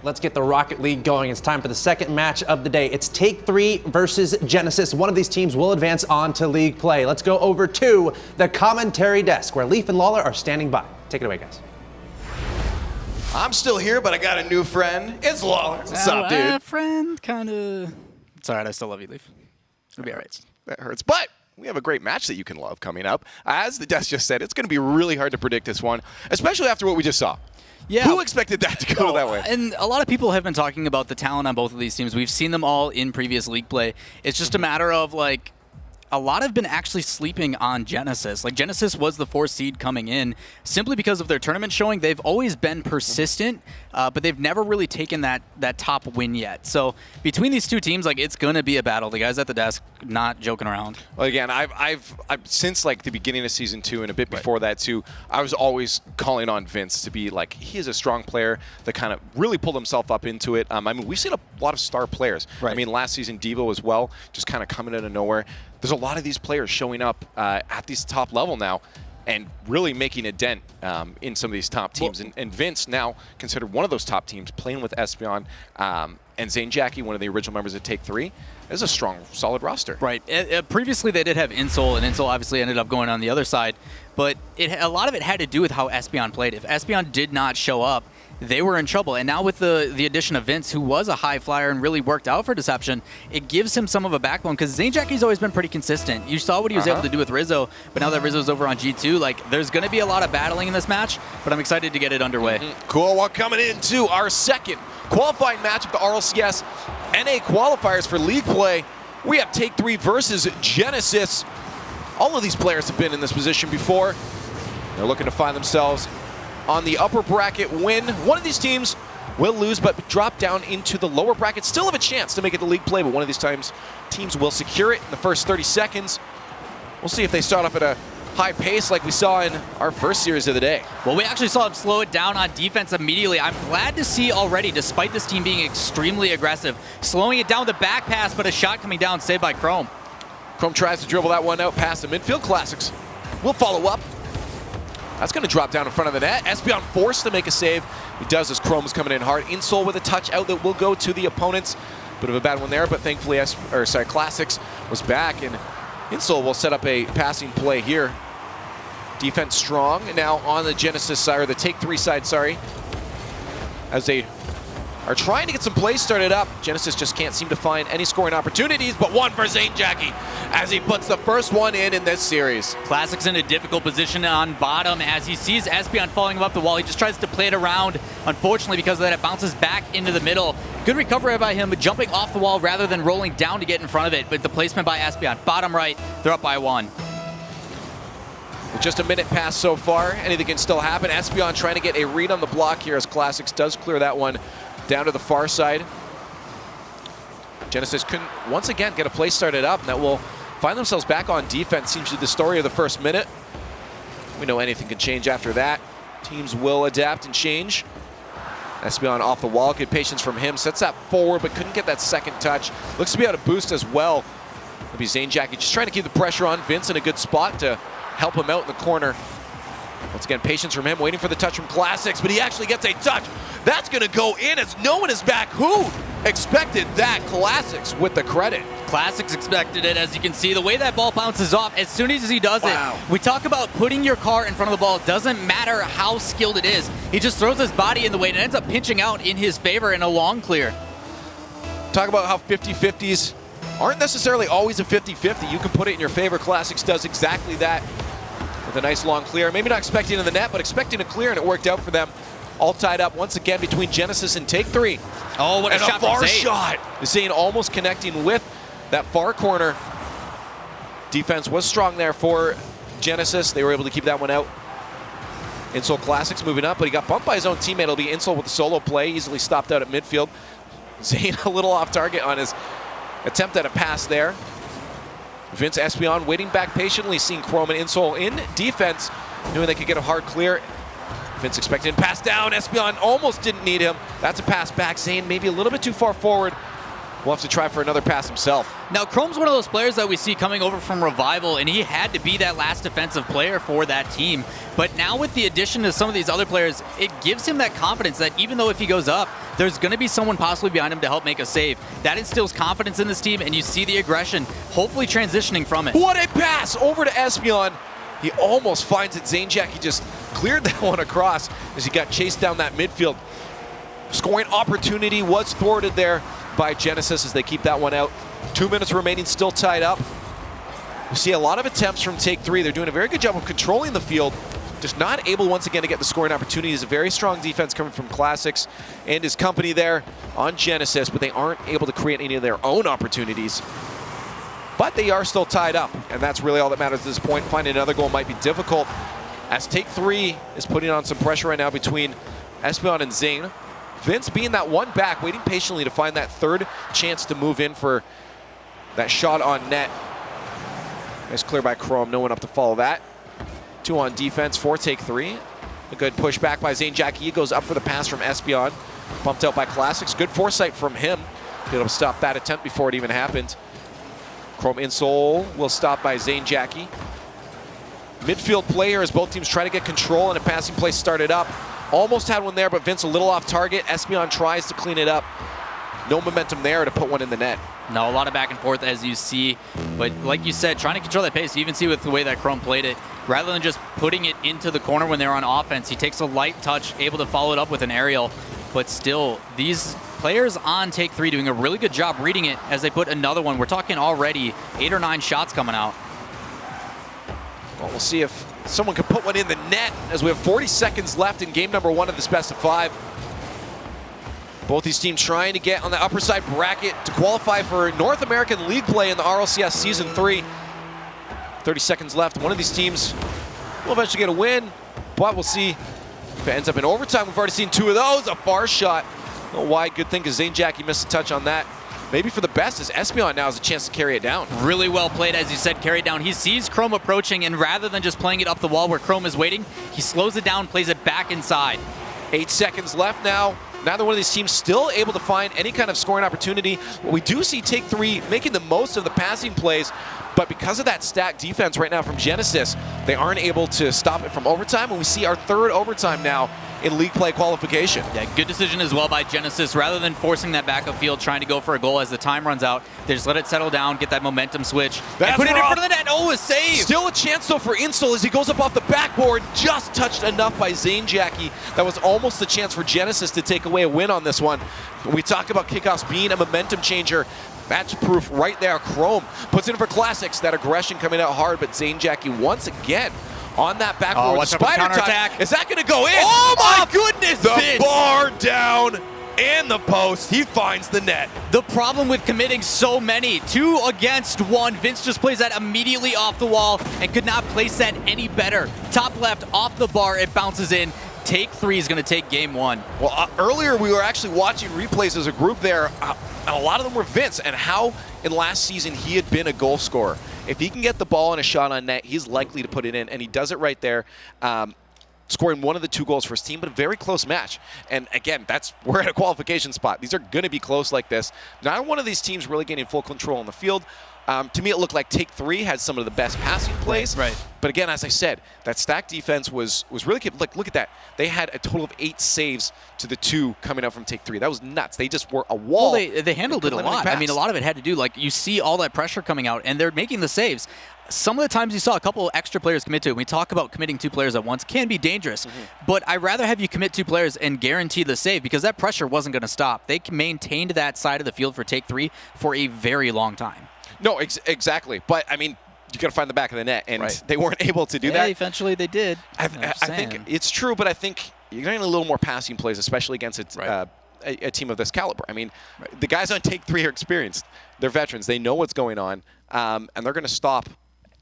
let's get the Rocket League going. It's time for the second match of the day. It's Take 3 versus Genesis. One of these teams will advance on to league play. Let's go over to the commentary desk where Leaf and Lawler are standing by. Take it away, guys. I'm still here, but I got a new friend. It's Lawler. What's up, dude? Friend, kind of. It's all right. I still love you, Leaf. It'll be all right. That hurts. But we have a great match that you can love coming up. As the desk just said, it's going to be really hard to predict this one, especially after what we just saw. Yeah. Who expected that to go that way? And a lot of people have been talking about the talent on both of these teams. We've seen them all in previous league play. It's just a matter of, like, a lot have been actually sleeping on Genesis. Like, Genesis was the 4th seed coming in simply because of their tournament showing. They've always been persistent, but they've never really taken that top win yet. So between these two teams, like, it's going to be a battle. The guys at the desk not joking around. Well, again, I've since like the beginning of season 2 and a bit before that too, I was always calling on Vince to be like, he is a strong player that kind of really pulled himself up into it. I mean, we've seen a lot of star players. Right. I mean, last season Devo as well, just kind of coming out of nowhere. There's a lot of these players showing up at this top level now and really making a dent in some of these top teams. Well, and Vince now considered one of those top teams, playing with Espion and Zane Jackie, one of the original members of Take 3. This is a strong, solid roster. Right. Previously, they did have Insol, and Insol obviously ended up going on the other side. But a lot of it had to do with how Espion played. If Espion did not show up, they were in trouble. And now with the addition of Vince, who was a high flyer and really worked out for Deception, it gives him some of a backbone because Zane Jackie's always been pretty consistent. You saw what he was able to do with Rizzo, but now that Rizzo's over on G2, like, there's going to be a lot of battling in this match, but I'm excited to get it underway. Cool. Well, coming into our second qualifying match of the RLCS NA qualifiers for league play, we have Take 3 versus Genesis. All of these players have been in this position before. They're looking to find themselves on the upper bracket win. One of these teams will lose but drop down into the lower bracket. Still have a chance to make it to league play, but one of these teams will secure it in the first 30 seconds. We'll see if they start off at a high pace like we saw in our first series of the day. Well, we actually saw him slow it down on defense immediately. I'm glad to see already, despite this team being extremely aggressive, slowing it down the back pass, but a shot coming down saved by Chrome. Chrome tries to dribble that one out past the midfield. Classics will follow up. That's going to drop down in front of the net. Espion forced to make a save. He does as Chrome's coming in hard. Insol with a touch out that will go to the opponents. Bit of a bad one there, but thankfully, Classics was back, and Insol will set up a passing play here. Defense strong. Now on the Genesis side, or the Take 3 side, sorry, as they are trying to get some plays started up. Genesis just can't seem to find any scoring opportunities, but one for Zane Jackie as he puts the first one in this series. Classic's in a difficult position on bottom as he sees Espion falling up the wall. He just tries to play it around. Unfortunately, because of that, it bounces back into the middle. Good recovery by him, jumping off the wall rather than rolling down to get in front of it. But the placement by Espion, bottom right, they're up by 1. With just a minute passed so far, anything can still happen. Espion trying to get a read on the block here as Classics does clear that one down to the far side. Genesis couldn't once again get a play started up, and that will find themselves back on defense. Seems to be the story of the first minute. We know anything can change after that. Teams will adapt and change. Espion off the wall, good patience from him. Sets that forward, but couldn't get that second touch. Looks to be able to boost as well. It'll be Zane Jackie just trying to keep the pressure on. Vince in a good spot to help him out in the corner. Once again, patience from him, waiting for the touch from Classics, but he actually gets a touch. That's going to go in as no one is back. Who expected that? Classics with the credit. Classics expected it, as you can see. The way that ball bounces off, as soon as he does it, we talk about putting your car in front of the ball. It doesn't matter how skilled it is. He just throws his body in the way and ends up pinching out in his favor in a long clear. Talk about how 50-50s aren't necessarily always a 50-50. You can put it in your favor. Classics does exactly that with a nice long clear. Maybe not expecting in the net, but expecting a clear, and it worked out for them. All tied up once again between Genesis and Take 3. Oh, what a shot far from Zane. shot. Zane almost connecting with that far corner. Defense was strong there for Genesis. They were able to keep that one out. Insol Classics moving up, but he got bumped by his own teammate. It'll be Insol with the solo play, easily stopped out at midfield. Zane a little off target on his attempt at a pass there. Vince Espion waiting back patiently, seeing Chrome and Insol in defense, knowing they could get a hard clear. Vince expecting pass down. Espion almost didn't need him. That's a pass back. Zane maybe a little bit too far forward. will have to try for another pass himself. Now, Chrome's one of those players that we see coming over from Revival, and he had to be that last defensive player for that team. But now with the addition of some of these other players, it gives him that confidence that even though if he goes up, there's going to be someone possibly behind him to help make a save. That instills confidence in this team, and you see the aggression, hopefully transitioning from it. What a pass over to Espion. He almost finds it. Zanejack, he just cleared that one across as he got chased down that midfield. Scoring opportunity was thwarted there by Genesis as they keep that one out. 2 minutes remaining, still tied up. We see a lot of attempts from Take 3. They're doing a very good job of controlling the field, just not able once again to get the scoring opportunities. A very strong defense coming from Classics and his company there on Genesis, but they aren't able to create any of their own opportunities. But they are still tied up, and that's really all that matters at this point. Finding another goal might be difficult, as Take 3 is putting on some pressure right now between Espion and Zane. Vince being that one back, waiting patiently to find that third chance to move in for that shot on net. Nice clear by Chrome, no one up to follow that. 2 on defense for Take 3. A good push back by Zanejack. He goes up for the pass from Espion. Bumped out by Classics. Good foresight from him. Able to stop that attempt before it even happened. Chrome insole will stop by Zanejack. Midfield player as both teams try to get control, and a passing play started up. Almost had one there, but Vince a little off target. Espion tries to clean it up. No momentum there to put one in the net. No, a lot of back and forth as you see. But like you said, trying to control that pace. You even see with the way that Chrome played it. Rather than just putting it into the corner when they're on offense, he takes a light touch, able to follow it up with an aerial. But still, these players on Take 3 doing a really good job reading it as they put another one. We're talking already 8 or 9 shots coming out. Well, we'll see if someone can put one in the net as we have 40 seconds left in game number 1 of this best of 5. Both these teams trying to get on the upper side bracket to qualify for North American League play in the RLCS Season 3. 30 seconds left. One of these teams will eventually get a win, but we'll see if it ends up in overtime. We've already seen 2 of those. A far shot. I don't know why. Good thing because Zanejack missed a touch on that. Maybe for the best, as Espion now has a chance to carry it down. Really well played, as you said, carried down. He sees Chrome approaching, and rather than just playing it up the wall where Chrome is waiting, he slows it down, plays it back inside. 8 seconds left now. Neither one of these teams still able to find any kind of scoring opportunity. We do see Take 3 making the most of the passing plays, but because of that stacked defense right now from Genesis, they aren't able to stop it from overtime, and we see our 3rd overtime now in league play qualification. Yeah, good decision as well by Genesis. Rather than forcing that backup field, trying to go for a goal as the time runs out, they just let it settle down, get that momentum switch, and put it in front of the net. Oh, a save! Still a chance though for Insole as he goes up off the backboard, just touched enough by Zanejack. That was almost the chance for Genesis to take away a win on this one. We talk about kickoffs being a momentum changer. Match proof right there. Chrome puts in for Classics. That aggression coming out hard, but Zanejack once again on that backboard. Watch out for Spider counterattack. time. Is that going to go in? Oh my goodness! The Vince. bar down and the post. He finds the net. The problem with committing so many, 2 against 1, Vince just plays that immediately off the wall and could not place that any better. Top left, off the bar, it bounces in. Take 3 is going to take game 1. Well, earlier we were actually watching replays as a group there, and a lot of them were Vince, and how in last season he had been a goal scorer. If he can get the ball and a shot on net, he's likely to put it in, and he does it right there, scoring one of the 2 goals for his team, but a very close match. And again, we're at a qualification spot. These are going to be close like this. Neither one of these teams really getting full control on the field. To me, it looked like Take 3 had some of the best passing plays. Right. But again, as I said, that stacked defense was really good. Look at that. They had a total of 8 saves to the 2 coming out from Take 3. That was nuts. They just were a wall. Well, they handled it a lot. I mean, a lot of it had to do, like, you see all that pressure coming out, and they're making the saves. Some of the times you saw a couple extra players commit to it. We talk about committing 2 players at once. Can be dangerous. But I'd rather have you commit 2 players and guarantee the save because that pressure wasn't going to stop. They maintained that side of the field for Take 3 for a very long time. No, exactly. But, I mean, you got to find the back of the net, and they weren't able to do that. Eventually they did. I think it's true, but I think you're getting a little more passing plays, especially against a team of this caliber. I mean, the guys on Take 3 are experienced. They're veterans. They know what's going on, and they're going to stop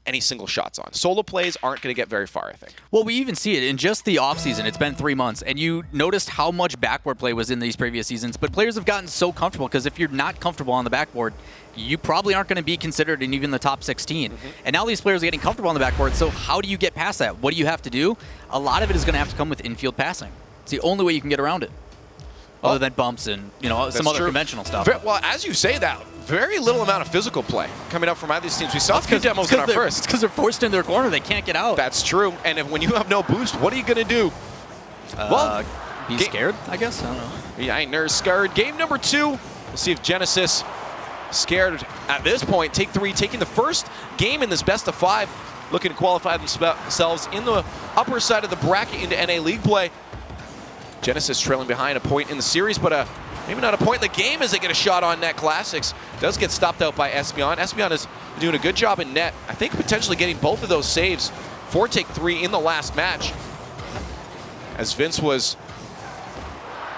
any single shots on. Solo plays aren't going to get very far, I think. Well, we even see it in just the offseason. It's been 3 months, and you noticed how much backboard play was in these previous seasons, but players have gotten so comfortable because if you're not comfortable on the backboard, you probably aren't going to be considered in even the top 16. And now these players are getting comfortable on the backboard, so how do you get past that? What do you have to do? A lot of it is going to have to come with infield passing. It's the only way you can get around it. other than bumps and some other conventional stuff. Well, as you say that, very little amount of physical play coming up from either of these teams. We saw a few demos in our first. It's because they're forced in their corner. They can't get out. That's true. And when you have no boost, what are you going to do? Well, be scared, I guess. I don't know. Yeah, I ain't scared. Game number 2. We'll see if Genesis scared at this point. Take 3, taking the first game in this best of 5, looking to qualify themselves in the upper side of the bracket into NA League play. Genesis trailing behind a point in the series, but maybe not a point in the game as they get a shot on net. Classics does get stopped out by Espion. Espion is doing a good job in net. I think potentially getting both of those saves for take 3 in the last match, as Vince was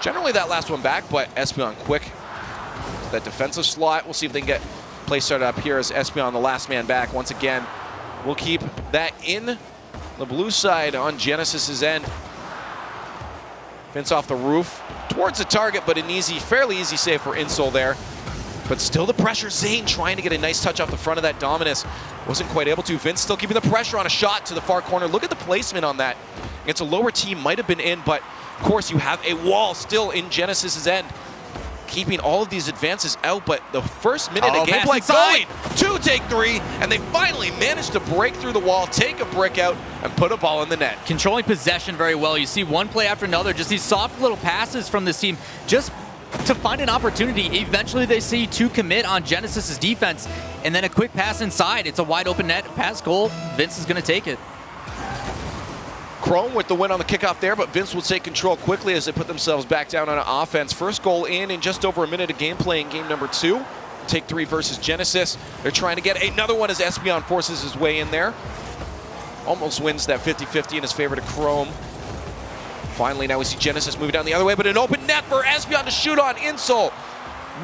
generally that last one back, but Espion quick to that defensive slot. We'll see if they can get play started up here as Espion the last man back. Once again, we'll keep that in the blue side on Genesis's end. Vince off the roof towards the target, but an fairly easy save for Insol there. But still the pressure. Zane trying to get a nice touch off the front of that Dominus. Wasn't quite able to. Vince still keeping the pressure on a shot to the far corner. Look at the placement on that. It's a lower team, might have been in, but of course you have a wall still in Genesis's end, keeping all of these advances out. But the first minute of gameplay going to take 3, and they finally managed to break through the wall, take a brick out, and put a ball in the net. Controlling possession very well. You see one play after another, just these soft little passes from this team, just to find an opportunity. Eventually they see 2 commit on Genesis's defense, and then a quick pass inside. It's a wide open net, pass goal. Vince is going to take it. Chrome with the win on the kickoff there, but Vince will take control quickly as they put themselves back down on offense. First goal in just over a minute of gameplay in game number 2. Take 3 versus Genesis. They're trying to get another one as Espion forces his way in there. Almost wins that 50-50 in his favor to Chrome. Finally, now we see Genesis moving down the other way, but an open net for Espion to shoot on. Insol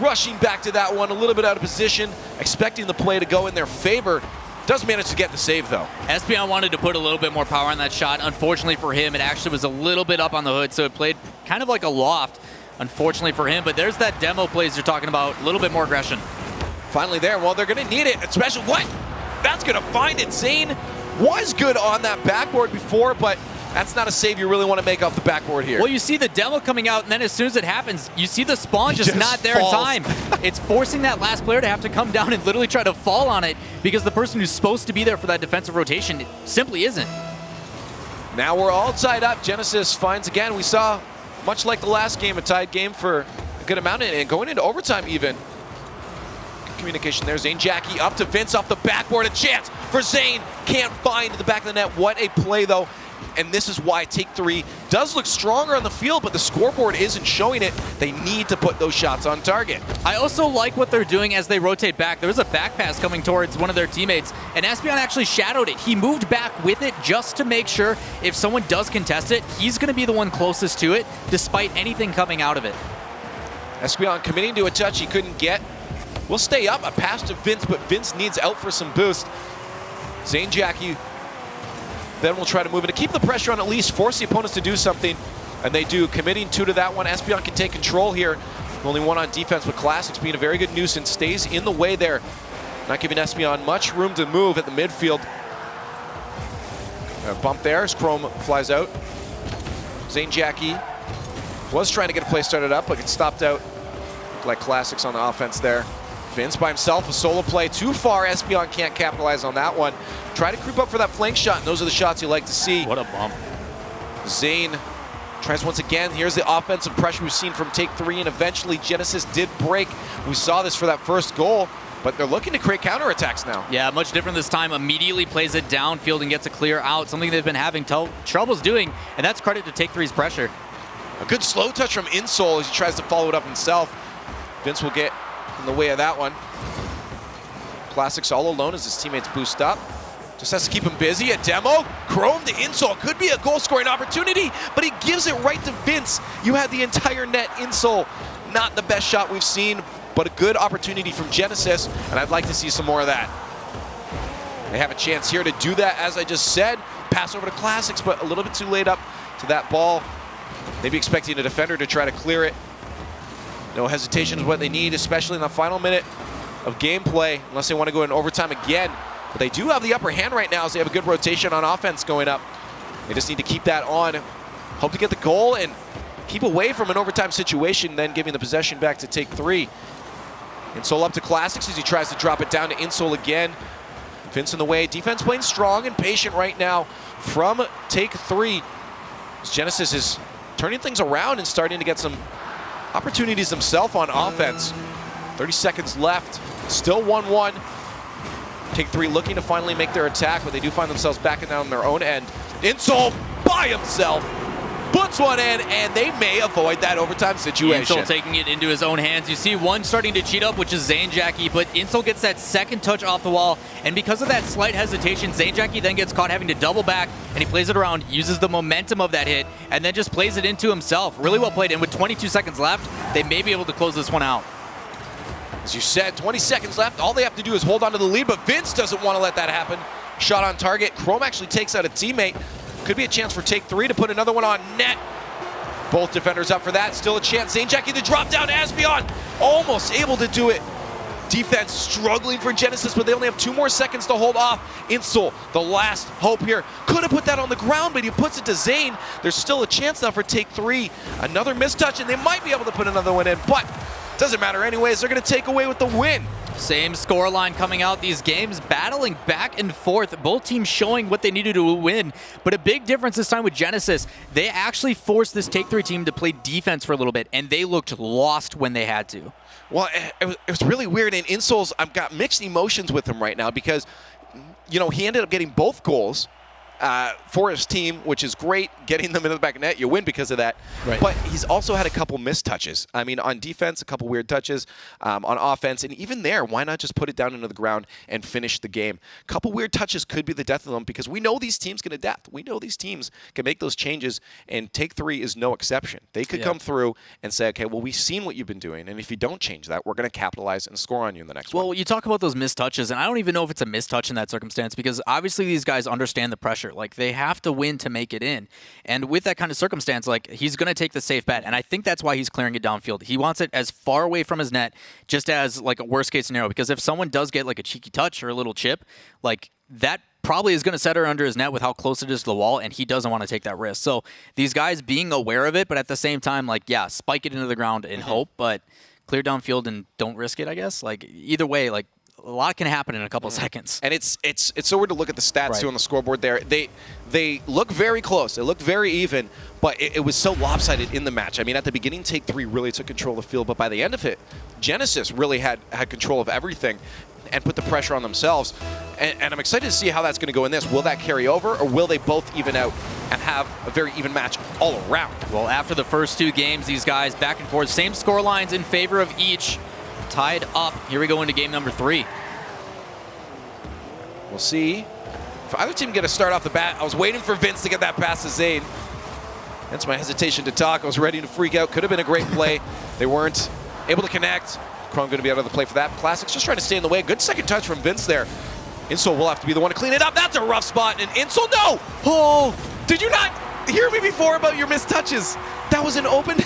rushing back to that one, a little bit out of position, expecting the play to go in their favor. Does manage to get the save, though. Espion wanted to put a little bit more power on that shot. Unfortunately for him, it actually was a little bit up on the hood, so it played kind of like a loft, unfortunately for him. But there's that demo plays you're talking about, a little bit more aggression. Finally there. Well, they're going to need it, especially what? That's going to find it. Zane was good on that backboard before, but that's not a save you really want to make off the backboard here. Well, you see the demo coming out, and then as soon as it happens, you see the spawn just not there falls. in time. It's forcing that last player to have to come down and literally try to fall on it because the person who's supposed to be there for that defensive rotation simply isn't. Now we're all tied up. Genesis finds again. We saw, much like the last game, a tied game for a good amount, and going into overtime even. Good communication there. Zane Jackie up to Vince off the backboard. A chance for Zane. Can't find the back of the net. What a play, though. And this is why take 3 does look stronger on the field, but the scoreboard isn't showing it. They need to put those shots on target. I also like what they're doing as they rotate back. There was a back pass coming towards one of their teammates, and Espion actually shadowed it. He moved back with it just to make sure if someone does contest it, he's going to be the one closest to it, despite anything coming out of it. Espion committing to a touch he couldn't get. We'll stay up. A pass to Vince, but Vince needs out for some boost. Zane Jackie then we'll try to move it to keep the pressure on, at least force the opponents to do something, and they do. Committing 2 to that one. Espion can take control here. Only 1 on defense, but Classics being a very good nuisance, stays in the way there, not giving Espion much room to move at the midfield. A bump there as Chrome flies out. Zane Jackie was trying to get a play started up, but gets stopped out. Looked like Classics on the offense there. Vince by himself, a solo play too far. Espion can't capitalize on that one. Try to creep up for that flank shot, and those are the shots you like to see. What a bump. Zane tries once again. Here's the offensive pressure we've seen from take 3, and eventually Genesis did break. We saw this for that first goal, but they're looking to create counterattacks now. Yeah, much different this time. Immediately plays it downfield and gets a clear out, something they've been having troubles doing, and that's credit to take 3's pressure. A good slow touch from Insol as he tries to follow it up himself. Vince will get in the way of that one. Classics all alone as his teammates boost up. Just has to keep him busy. A demo. Chrome to Insol. Could be a goal-scoring opportunity, but he gives it right to Vince. You had the entire net. Insol, not the best shot we've seen, but a good opportunity from Genesis, and I'd like to see some more of that. They have a chance here to do that, as I just said. Pass over to Classics, but a little bit too late up to that ball. Maybe expecting a defender to try to clear it. No hesitation is what they need, especially in the final minute of gameplay, unless they want to go in overtime again. But they do have the upper hand right now as they have a good rotation on offense going up. They just need to keep that on. Hope to get the goal and keep away from an overtime situation, then giving the possession back to Take 3. Insole up to Classics as he tries to drop it down to Insole again. Vince in the way. Defense playing strong and patient right now from Take 3. Genesis is turning things around and starting to get some opportunities themselves on offense. 30 seconds left. Still 1-1. Take 3 looking to finally make their attack, but they do find themselves backing down on their own end. Insole by himself puts one in, and they may avoid that overtime situation. Insole taking it into his own hands. You see one starting to cheat up, which is Zanejackie, but Insole gets that second touch off the wall, and because of that slight hesitation, Zanejackie then gets caught having to double back, and he plays it around, uses the momentum of that hit, and then just plays it into himself. Really well played, and with 22 seconds left, they may be able to close this one out. As you said, 20 seconds left. All they have to do is hold on to the lead, but Vince doesn't want to let that happen. Shot on target. Chrome actually takes out a teammate. Could be a chance for Take 3 to put another one on net. Both defenders up for that. Still a chance. Zanejackie to drop down. Asbion almost able to do it. Defense struggling for Genesis, but they only have 2 more seconds to hold off. Insole, the last hope here. Could have put that on the ground, but he puts it to Zane. There's still a chance now for Take 3. Another mistouch, and they might be able to put another one in, but doesn't matter anyways. They're going to take away with the win. Same scoreline coming out. These games battling back and forth. Both teams showing what they needed to win. But a big difference this time with Genesis, they actually forced this Take 3 team to play defense for a little bit, and they looked lost when they had to. Well, it was really weird. And Insole's, I've got mixed emotions with him right now because, you know, he ended up getting both goals for his team, which is great. Getting them into the back of net, you win because of that. Right. But he's also had a couple missed touches. I mean, on defense, a couple weird touches. On offense, and even there, why not just put it down into the ground and finish the game? A couple weird touches could be the death of them because we know these teams can adapt. We know these teams can make those changes, and Take 3 is no exception. They could come through and say, okay, well, we've seen what you've been doing, and if you don't change that, we're going to capitalize and score on you in the next one. Well, you talk about those missed touches, and I don't even know if it's a missed touch in that circumstance because obviously these guys understand the pressure. Like, they have to win to make it in. And with that kind of circumstance, like, he's going to take the safe bet, and I think that's why he's clearing it downfield. He wants it as far away from his net, just as like a worst case scenario, because if someone does get like a cheeky touch or a little chip, like, that probably is going to set her under his net with how close it is to the wall, and he doesn't want to take that risk. So these guys being aware of it, but at the same time, like, yeah, spike it into the ground and hope, but clear downfield and don't risk it, I guess. Like, either way, like, a lot can happen in a couple seconds. And it's so weird to look at the stats too on the scoreboard there. They look very close. They look very even, but it was so lopsided in the match. I mean, at the beginning, Take 3 really took control of the field, but by the end of it, Genesis really had control of everything and put the pressure on themselves. And I'm excited to see how that's going to go in this. Will that carry over, or will they both even out and have a very even match all around? Well, after the first 2 games, these guys back and forth, same score lines in favor of each. Tied up. Here we go into game number 3. We'll see if either team get a start off the bat. I was waiting for Vince to get that pass to Zane. That's my hesitation to talk. I was ready to freak out. Could have been a great play. They weren't able to connect. Chrome going to be out of the play for that. Classics just trying to stay in the way. Good second touch from Vince there. Insole will have to be the one to clean it up. That's a rough spot. And Insole, no! Oh, did you not hear me before about your missed touches? That was an open.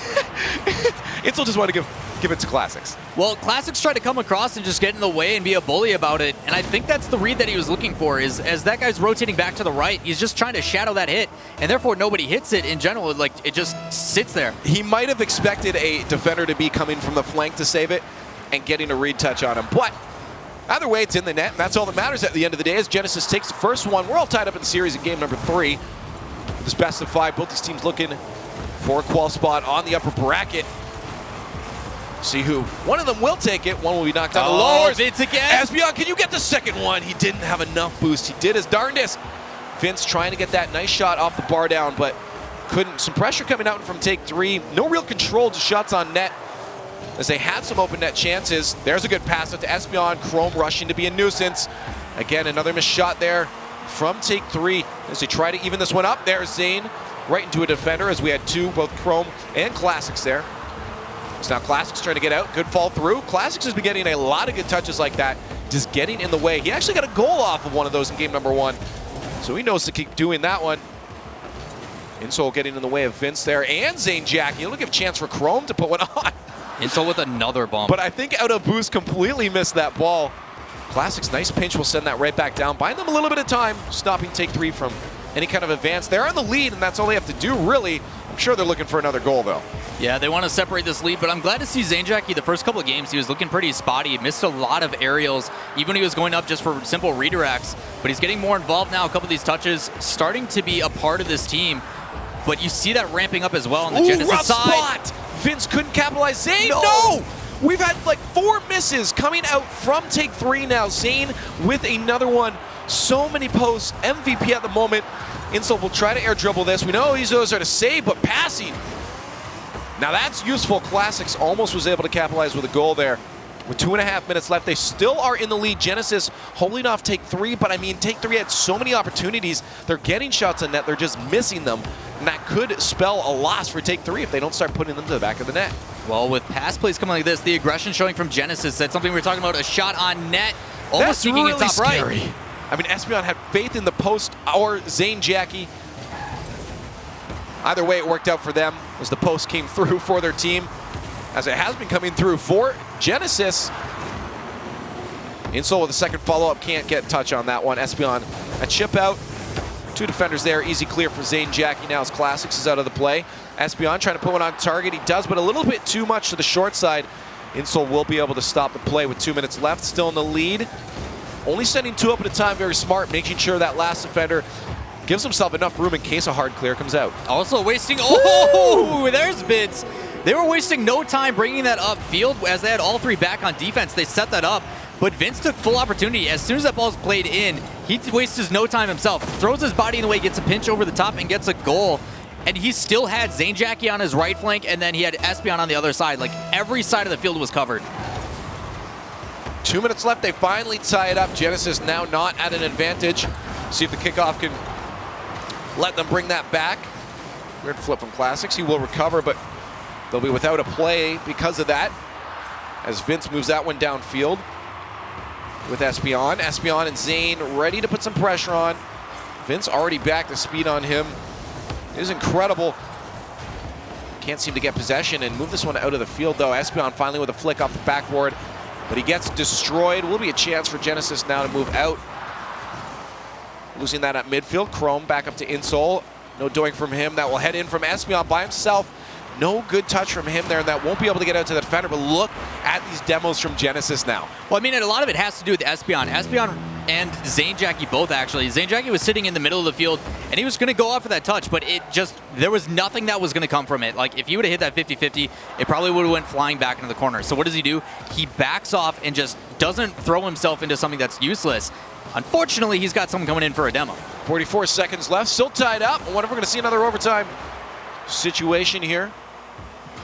Insole just wanted to give it to Classics. Well, Classics tried to come across and just get in the way and be a bully about it, and I think that's the read that he was looking for, is as that guy's rotating back to the right, he's just trying to shadow that hit, and therefore nobody hits it in general. Like, it just sits there. He might have expected a defender to be coming from the flank to save it and getting a read touch on him, but either way, it's in the net, and that's all that matters at the end of the day as Genesis takes the first one. We're all tied up in the series in game number 3. This best of 5, both these teams looking for a qual spot on the upper bracket. See who. One of them will take it. One will be knocked down the lowers. Vince again. Asbion, can you get the second one? He didn't have enough boost. He did his darndest. Vince trying to get that nice shot off the bar down, but couldn't. Some pressure coming out from Take 3. No real control, just shots on net as they had some open net chances. There's a good pass out to Asbion. Chrome rushing to be a nuisance. Again, another missed shot there from Take 3 as they try to even this one up. There's Zane right into a defender as we had 2, both Chrome and Classics there. So now Classics trying to get out. Good fall through. Classics has been getting a lot of good touches like that, just getting in the way. He actually got a goal off of one of those in game number 1. So he knows to keep doing that one. Insole getting in the way of Vince there and Zanejackie. It'll give a chance for Chrome to put one on. Insole with another bump. But I think out of boost completely missed that ball. Classics, nice pinch, will send that right back down. Buying them a little bit of time, stopping Take 3 from any kind of advance. They're on the lead, and that's all they have to do, really. I'm sure they're looking for another goal, though. Yeah, they want to separate this lead, but I'm glad to see Zanejaki the first couple of games. He was looking pretty spotty. He missed a lot of aerials, even when he was going up just for simple redirects. But he's getting more involved now. A couple of these touches starting to be a part of this team. But you see that ramping up as well on the Genesis rough side. spot! Vince couldn't capitalize. Zane, no! We've had like 4 misses coming out from take 3 now. Zane with another one. So many posts. MVP at the moment. Insult will try to air dribble this. We know those are to save, but passing. Now that's useful. Classics almost was able to capitalize with a goal there. With 2.5 minutes left, they still are in the lead. Genesis holding off take 3, but I mean, take 3 had so many opportunities. They're getting shots on net, they're just missing them. And that could spell a loss for take 3 if they don't start putting them to the back of the net. Well, with pass plays coming like this, the aggression showing from Genesis, that's something we were talking about, a shot on net, almost That's sneaking really it top scary. right. I mean, Espion had faith in the post or Zanejaki. Either way, it worked out for them as the post came through for their team, as it has been coming through for Genesis. Insole with a second follow-up, can't get touch on that one. Espion a chip out. 2 defenders there, easy clear for Zanejaki now as Classics is out of the play. Espion trying to put one on target, he does, but a little bit too much to the short side. Insole will be able to stop the play with 2 minutes left, still in the lead. Only sending 2 up at a time, very smart, making sure that last defender gives himself enough room in case a hard clear comes out. Also wasting, oh, there's Vince. They were wasting no time bringing that upfield as they had all 3 back on defense. They set that up, but Vince took full opportunity. As soon as that ball's played in, he wastes no time himself. Throws his body in the way, gets a pinch over the top, and gets a goal. And he still had Zanejaki on his right flank, and then he had Espion on the other side. Like, every side of the field was covered. 2 minutes left, they finally tie it up. Genesis now not at an advantage. See if the kickoff can let them bring that back. Weird flip from Classics. He will recover, but they'll be without a play because of that, as Vince moves that one downfield with Espion. Espion and Zane ready to put some pressure on. Vince already back. The speed on him is incredible. Can't seem to get possession and move this one out of the field, though. Espion finally with a flick off the backboard, but he gets destroyed. Will be a chance for Genesis now to move out. Losing that at midfield. Chrome back up to Insole. No doing from him. That will head in from Espion by himself. No good touch from him there, and that won't be able to get out to the defender, but look at these demos from Genesis now. Well, I mean, and a lot of it has to do with Espion. Espion and Zanejaki both, actually. Zanejaki was sitting in the middle of the field, and he was going to go off for that touch, but there was nothing that was going to come from it. Like, if he would have hit that 50-50, it probably would have went flying back into the corner. So what does he do? He backs off and just doesn't throw himself into something that's useless. Unfortunately, he's got someone coming in for a demo. 44 seconds left, still tied up. I wonder if we're going to see another overtime situation here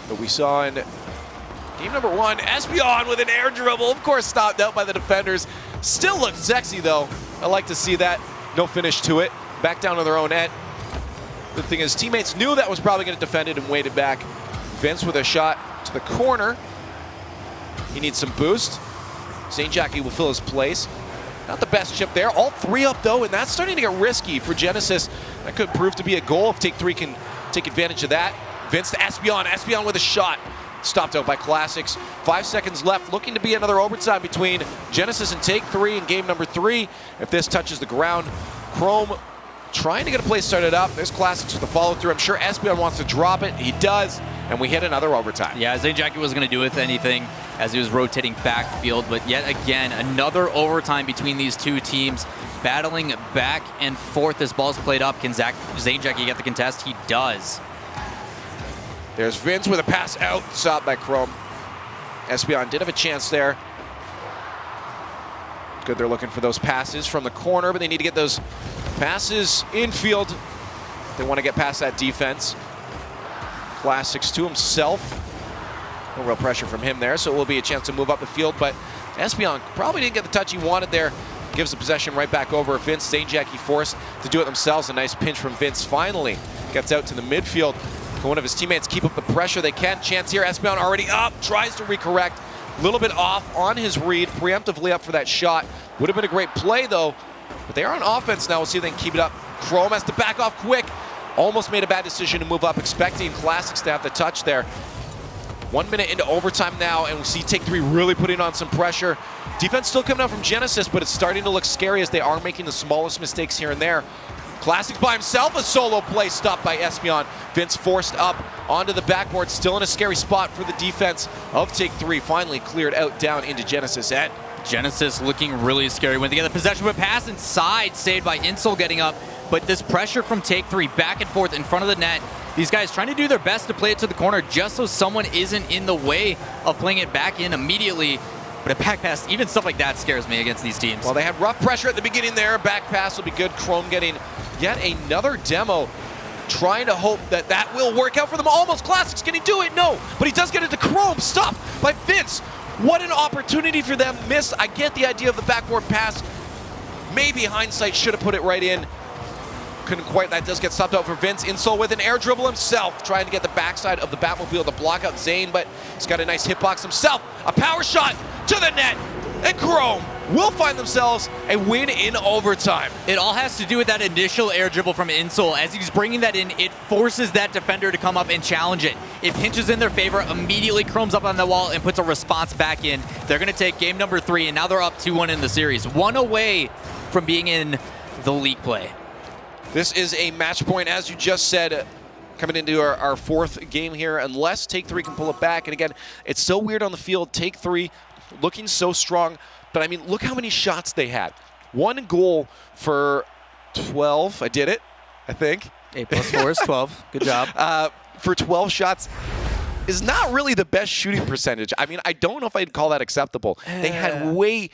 that we saw in game number 1. Espion with an air dribble, of course stopped out by the defenders. Still looks sexy though. I like to see that. No finish to it. Back down to their own net. The thing is, teammates knew that was probably going to defend it and waited back. Vince with a shot to the corner. He needs some boost. Zanejaki will fill his place. Not the best chip there. All 3 up though, and that's starting to get risky for Genesis. That could prove to be a goal if Take 3 can take advantage of that. Vince to Espion. Espion with a shot. Stopped out by Classics. 5 seconds left. Looking to be another overtime between Genesis and Take 3 in game number 3. If this touches the ground, Chrome trying to get a play started up. There's Classics with the follow through. I'm sure Espion wants to drop it. He does. And we hit another overtime. Yeah, Zanejaki wasn't going to do with anything as he was rotating backfield. But yet again, another overtime between these two teams. Battling back and forth as ball's played up. Can Zanejaki get the contest? He does. There's Vince with a pass out, stopped by Chrome. Espion did have a chance there. Good, they're looking for those passes from the corner, but they need to get those passes infield. They want to get past that defense. Classics to himself. No real pressure from him there, so it will be a chance to move up the field, but Espion probably didn't get the touch he wanted there. Gives the possession right back over Vince. Zanejaki forced to do it themselves. A nice pinch from Vince finally. Gets out to the midfield. One of his teammates keep up the pressure they can. Chance here, Espion already up, tries to recorrect. A little bit off on his read, preemptively up for that shot. Would have been a great play though, but they are on offense now. We'll see if they can keep it up. Chrome has to back off quick. Almost made a bad decision to move up, expecting Classics to have the touch there. 1 minute into overtime now, and we see Take 3 really putting on some pressure. Defense still coming out from Genesis, but it's starting to look scary as they are making the smallest mistakes here and there. Classic by himself, a solo play stopped by Espion. Vince forced up onto the backboard, still in a scary spot for the defense of Take 3. Finally cleared out down into Genesis Ed. Genesis looking really scary when they get the possession, but pass inside, saved by Insol getting up. But this pressure from Take 3 back and forth in front of the net. These guys trying to do their best to play it to the corner just so someone isn't in the way of playing it back in immediately. But a back pass, even stuff like that scares me against these teams. Well, they had rough pressure at the beginning there. Back pass will be good. Chrome getting yet another demo. Trying to hope that that will work out for them. Almost Classics. Can he do it? No. But he does get it to Chrome. Stopped by Vince. What an opportunity for them. Missed. I get the idea of the backboard pass. Maybe hindsight should have put it right in. Couldn't quite. That does get stopped out for Vince. Insol with an air dribble himself, trying to get the backside of the Batmobile to block out Zane, but he's got a nice hitbox himself. A power shot to the net, and Chrome will find themselves a win in overtime. It all has to do with that initial air dribble from Insol. As he's bringing that in, it forces that defender to come up and challenge it. It pinches in their favor, immediately Chrome's up on the wall and puts a response back in. They're going to take game number 3, and now they're up 2-1 in the series. 1 away from being in the league play. This is a match point, as you just said, coming into our 4th game here, unless Take 3 can pull it back. And again, it's so weird on the field. Take 3 looking so strong, but I mean, look how many shots they had. 1 goal for 12. I did it, I think. 8 plus 4 is 12. Good job. For 12 shots is not really the best shooting percentage. I mean, I don't know if I'd call that acceptable. They had way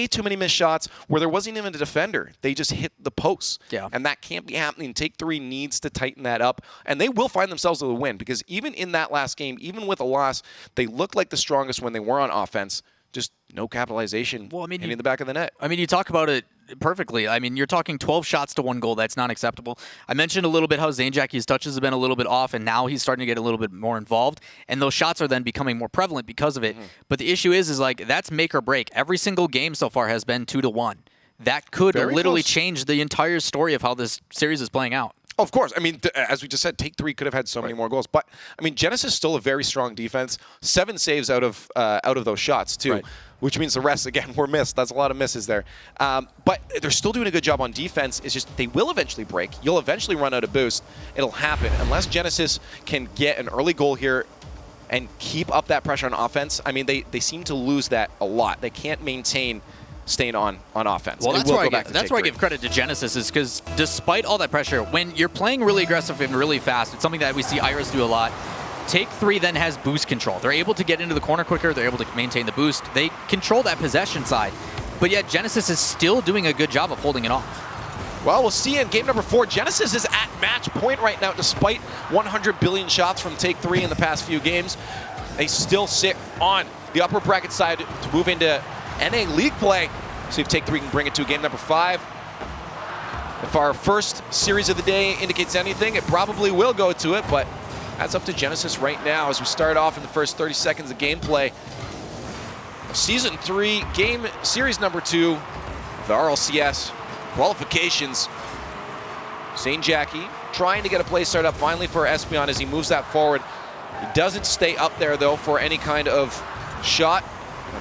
too many missed shots where there wasn't even a defender. They just hit the posts. Yeah. And that can't be happening. Take 3 needs to tighten that up. And they will find themselves with a win, because even in that last game, even with a loss, they looked like the strongest when they were on offense. Just no capitalization hitting the back of the net. I mean, you talk about it perfectly. I mean, you're talking 12 shots to 1 goal. That's not acceptable. I mentioned a little bit how Zane Jackie's touches have been a little bit off, and now he's starting to get a little bit more involved, and those shots are then becoming more prevalent because of it. But the issue is like, that's make or break. Every single game so far has been 2-1. That could literally change the entire story of how this series is playing out. Of course. I mean, as we just said, Take 3 could have had so many more goals. But, I mean, Genesis is still a very strong defense. 7 saves out of those shots, too, which means the rest, again, were missed. That's a lot of misses there. But they're still doing a good job on defense. It's just they will eventually break. You'll eventually run out of boost. It'll happen. Unless Genesis can get an early goal here and keep up that pressure on offense, I mean, they seem to lose that a lot. They can't maintain staying on offense. Well, that's where I give credit to Genesis, is because despite all that pressure, when you're playing really aggressive and really fast, it's something that we see Iris do a lot. Take 3 then has boost control. They're able to get into the corner quicker. They're able to maintain the boost. They control that possession side. But yet Genesis is still doing a good job of holding it off. Well, we'll see in game number 4. Genesis is at match point right now, despite 100 billion shots from Take 3 in the past few games. They still sit on the upper bracket side to move into NA League play. See if Take 3 can bring it to game number 5. If our first series of the day indicates anything, it probably will go to it, but that's up to Genesis right now as we start off in the first 30 seconds of gameplay. Season 3, game series number 2, the RLCS qualifications. Zane Jackie trying to get a play start up finally for Espion as he moves that forward. He doesn't stay up there, though, for any kind of shot.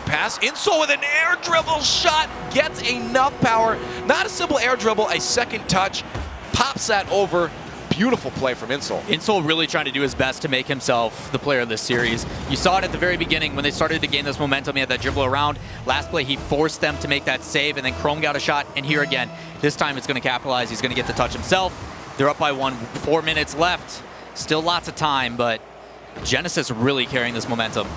Pass, Insol with an air dribble shot, gets enough power. Not a simple air dribble, a second touch, pops that over. Beautiful play from Insol. Insol really trying to do his best to make himself the player of this series. You saw it at the very beginning when they started to gain this momentum. He had that dribble around. Last play, he forced them to make that save, and then Chrome got a shot. And here again, this time it's going to capitalize. He's going to get the touch himself. They're up by 1, 4 minutes left. Still lots of time, but Genesis really carrying this momentum.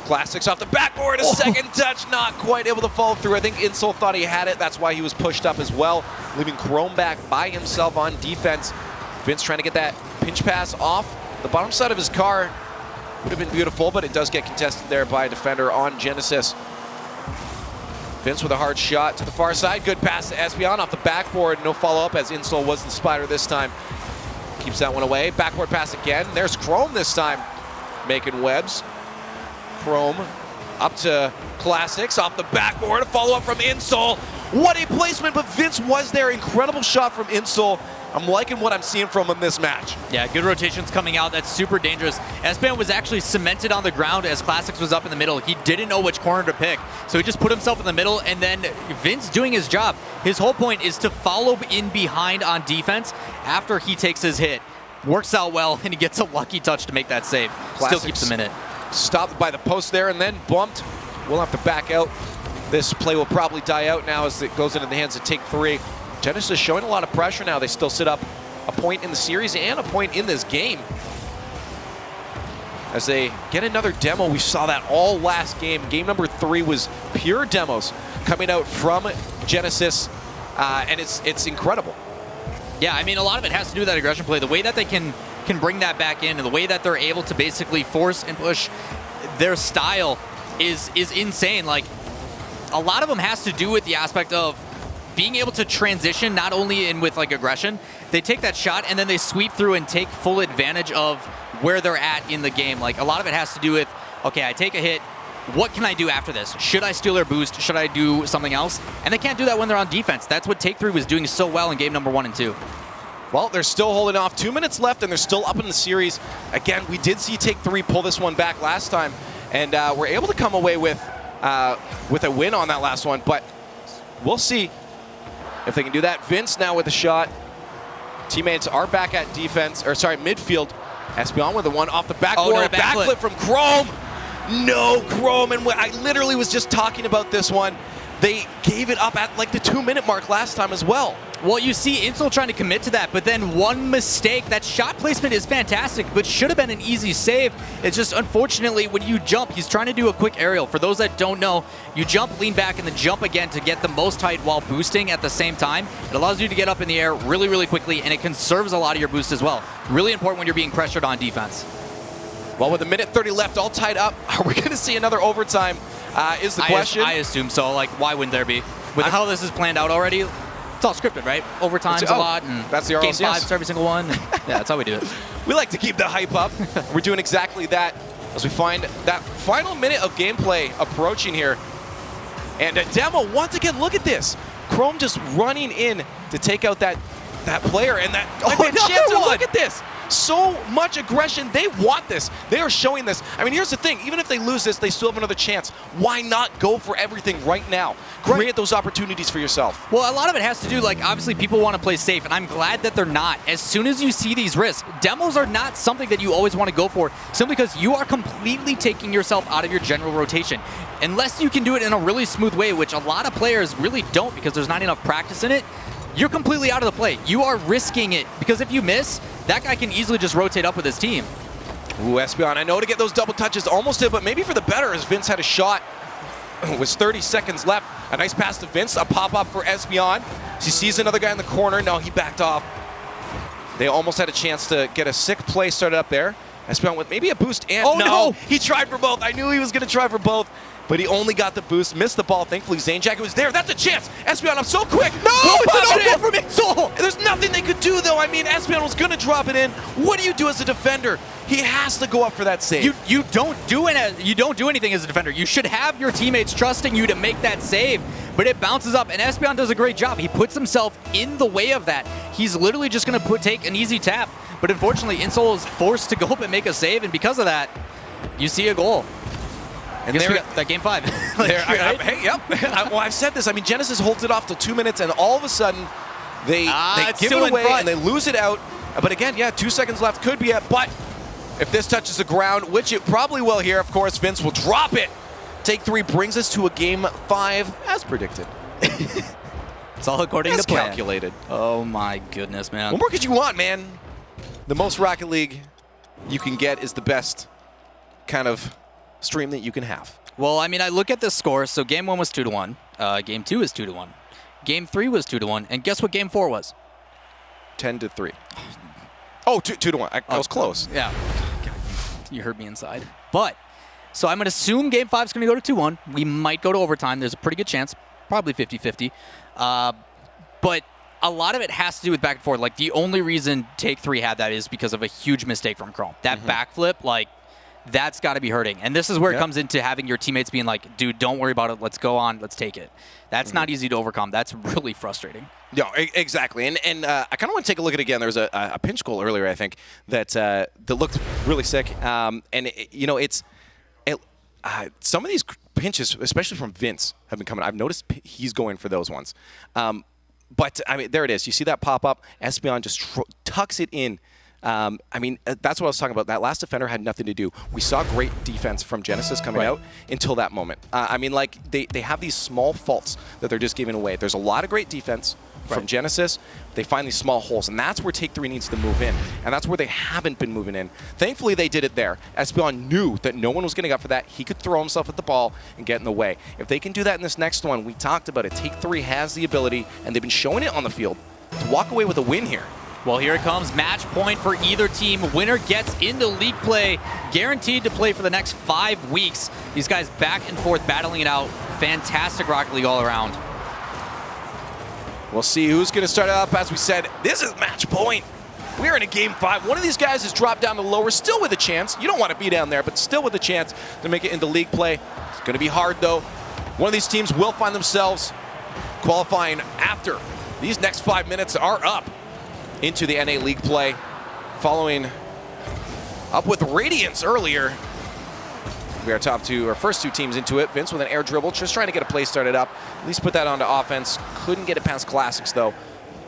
Classics off the backboard, a second touch, not quite able to follow through. I think Insol thought he had it. That's why he was pushed up as well, leaving Chrome back by himself on defense. Vince trying to get that pinch pass off the bottom side of his car. Would have been beautiful, but it does get contested there by a defender on Genesis. Vince with a hard shot to the far side. Good pass to Espion off the backboard. No follow-up as Insol was the spider this time. Keeps that one away. Backboard pass again. There's Chrome this time, making webs. Chrome up to Classics off the backboard. A follow-up from Insol. What a placement, but Vince was there. Incredible shot from Insol. I'm liking what I'm seeing from him this match. Yeah, good rotations coming out. That's super dangerous. Espeon was actually cemented on the ground as Classics was up in the middle. He didn't know which corner to pick, so he just put himself in the middle, and then Vince doing his job. His whole point is to follow in behind on defense after he takes his hit. Works out well, and he gets a lucky touch to make that save. Classics Still keeps him in it. Stopped by the post there and then bumped. We'll have to back out. This play will probably die out now as it goes into the hands of Take 3. Genesis showing a lot of pressure now. They still sit up a point in the series and a point in this game. As they get another demo, we saw that all last game. Game number 3 was pure demos coming out from Genesis, and it's incredible. Yeah, I mean, a lot of it has to do with that aggression play. The way that they can bring that back in, and the way that they're able to basically force and push their style is insane. Like, a lot of them has to do with the aspect of being able to transition, not only in with like aggression, they take that shot and then they sweep through and take full advantage of where they're at in the game. Like, a lot of it has to do with, okay, I take a hit, what can I do after this? Should I steal their boost? Should I do something else? And they can't do that when they're on defense. That's what Take 3 was doing so well in game number 1 and 2. Well, they're still holding off. 2 minutes left, and they're still up in the series. Again, we did see Take 3 pull this one back last time, and we're able to come away with a win on that last one, but we'll see if they can do that. Vince now with a shot. Teammates are back at defense, or sorry, midfield. Espeon with the one off the backboard. Oh, no, backflip from Chrome. No, Chrome, and I literally was just talking about this one. They gave it up at like the 2-minute mark last time as well. Well, you see Insol trying to commit to that, but then one mistake. That shot placement is fantastic, but should have been an easy save. It's just, unfortunately, when you jump, he's trying to do a quick aerial. For those that don't know, you jump, lean back, and then jump again to get the most height while boosting at the same time. It allows you to get up in the air really, really quickly, and it conserves a lot of your boost as well. Really important when you're being pressured on defense. Well, with a minute 30 left, all tied up, are we going to see another overtime is the question. I assume so. Like, why wouldn't there be? With how this is planned out already, it's all scripted, right? Overtime's a lot, and that's the Game RLCS. 5's every single one. Yeah, that's how we do it. We like to keep the hype up. We're doing exactly that as we find that final minute of gameplay approaching here. And a demo, once again, look at this. Chrome just running in to take out that player, and that chance. Look at this. So much aggression. They want this. They are showing this. I mean, here's the thing. Even if they lose this, they still have another chance. Why not go for everything right now? Create those opportunities for yourself. Well, a lot of it has to do, like, obviously people want to play safe, and I'm glad that they're not. As soon as you see these risks, demos are not something that you always want to go for, simply because you are completely taking yourself out of your general rotation. Unless you can do it in a really smooth way, which a lot of players really don't because there's not enough practice in it, you're completely out of the play. You are risking it, because if you miss, that guy can easily just rotate up with his team. Ooh, Espeon, I know to get those double touches almost did, but maybe for the better as Vince had a shot. With 30 seconds left. A nice pass to Vince, a pop-up for Espeon. He sees another guy in the corner. No, he backed off. They almost had a chance to get a sick play started up there. Espeon with maybe a boost and no! He tried for both. I knew he was going to try for both, but he only got the boost, missed the ball. Thankfully, Zanejacket was there. That's a chance. Espeon, I'm so quick. No, it's an no-go from Insol. There's nothing they could do, though. I mean, Espeon was going to drop it in. What do you do as a defender? He has to go up for that save. You don't do anything as a defender. You should have your teammates trusting you to make that save, but it bounces up, and Espeon does a great job. He puts himself in the way of that. He's literally just going to take an easy tap, but unfortunately, Insol is forced to go up and make a save, and because of that, you see a goal. And there, that game 5. Hey, yep. Well, I've said this. I mean, Genesis holds it off till 2 minutes, and all of a sudden, they give it away, and they lose it out. But again, yeah, 2 seconds left. Could be it, but if this touches the ground, which it probably will here, of course, Vince will drop it. Take 3 brings us to a game 5, as predicted. It's all according to plan. Calculated. Oh my goodness, man. What more could you want, man? The most Rocket League you can get is the best kind of stream that you can have. Well, I mean, I look at the score. So game 1 was 2-1. Game 2 is 2-1. Game 3 was 2-1. And guess what game 4 was? 10-3. Oh, 2-1. I was close. Yeah. You heard me inside. But, so I'm going to assume game 5 is going to go to 2-1. We might go to overtime. There's a pretty good chance. Probably 50-50. But a lot of it has to do with back and forth. Like, the only reason Take 3 had that is because of a huge mistake from Chrome. That backflip, like, that's got to be hurting. And this is where it comes into having your teammates being like, dude, don't worry about it. Let's go on. Let's take it. That's not easy to overcome. That's really frustrating. Yeah, exactly. And I kind of want to take a look at it again. There was a pinch goal earlier, I think, that looked really sick. Some of these pinches, especially from Vince, have been coming. I've noticed he's going for those ones. But, I mean, there it is. You see that pop up. Espeon just tucks it in. That's what I was talking about. That last defender had nothing to do. We saw great defense from Genesis coming out until that moment. They have these small faults that they're just giving away. There's a lot of great defense from Genesis. They find these small holes, and that's where Take 3 needs to move in, and that's where they haven't been moving in. Thankfully, they did it there. Espeon knew that no one was getting up for that. He could throw himself at the ball and get in the way. If they can do that in this next one, we talked about it. Take 3 has the ability, and they've been showing it on the field, to walk away with a win here. Well, here it comes. Match point for either team. Winner gets into league play, guaranteed to play for the next 5 weeks. These guys back and forth battling it out. Fantastic Rocket League all around. We'll see who's going to start up. As we said, this is match point. We're in a game 5. One of these guys has dropped down to lower, still with a chance. You don't want to be down there, but still with a chance to make it into league play. It's going to be hard, though. One of these teams will find themselves qualifying after these next 5 minutes are up into the NA League play, following up with Radiance earlier. We are our first 2 teams into it. Vince with an air dribble, just trying to get a play started up. At least put that onto offense. Couldn't get it past Classics, though.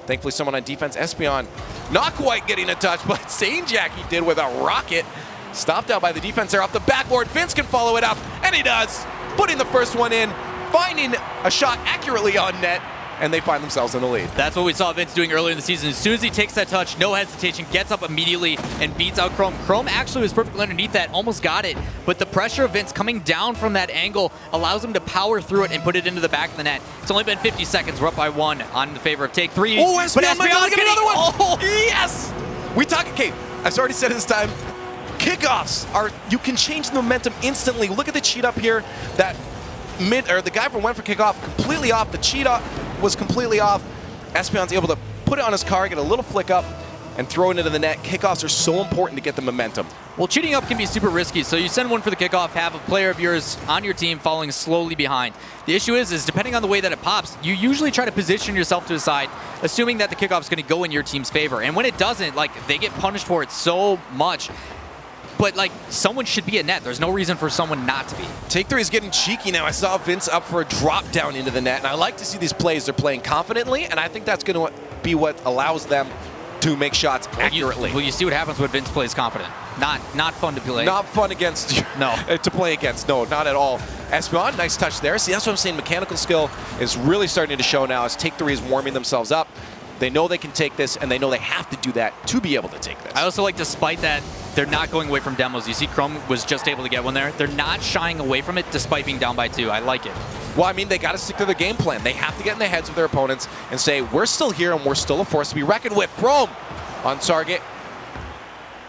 Thankfully, someone on defense, Espeon, not quite getting a touch, but Zane Jackie did with a rocket. Stopped out by the defense there off the backboard. Vince can follow it up, and he does. Putting the first one in, finding a shot accurately on net, and they find themselves in the lead. That's what we saw Vince doing earlier in the season. As soon as he takes that touch, no hesitation, gets up immediately and beats out Chrome. Chrome actually was perfectly underneath that, almost got it, but the pressure of Vince coming down from that angle allows him to power through it and put it into the back of the net. It's only been 50 seconds. We're up by 1 on the favor of Take 3. Oh, Espeon might get another one! Oh, yes! We talk, okay, I've already said it this time. Kickoffs you can change the momentum instantly. Look at the cheat up here. That the guy from went for kickoff completely off. The cheat up was completely off. Espeon's able to put it on his car, get a little flick up, and throw it into the net. Kickoffs are so important to get the momentum. Well, cheating up can be super risky, so you send one for the kickoff, have a player of yours on your team following slowly behind. The issue is depending on the way that it pops, you usually try to position yourself to the side, assuming that the kickoff is going to go in your team's favor. And when it doesn't, they get punished for it so much. But, someone should be at net. There's no reason for someone not to be. Take 3 is getting cheeky now. I saw Vince up for a drop down into the net, and I like to see these plays. They're playing confidently, and I think that's going to be what allows them to make shots accurately. You see what happens when Vince plays confident. Not fun to play. Not fun against you. No. To play against. No, not at all. Espeon, nice touch there. See, that's what I'm saying. Mechanical skill is really starting to show now as Take 3 is warming themselves up. They know they can take this, and they know they have to do that to be able to take this. I also like, despite that, they're not going away from demos. You see Chrome was just able to get one there. They're not shying away from it despite being down by 2. I like it. Well, they got to stick to their game plan. They have to get in the heads of their opponents and say, we're still here and we're still a force to be reckoned with. Chrome on target.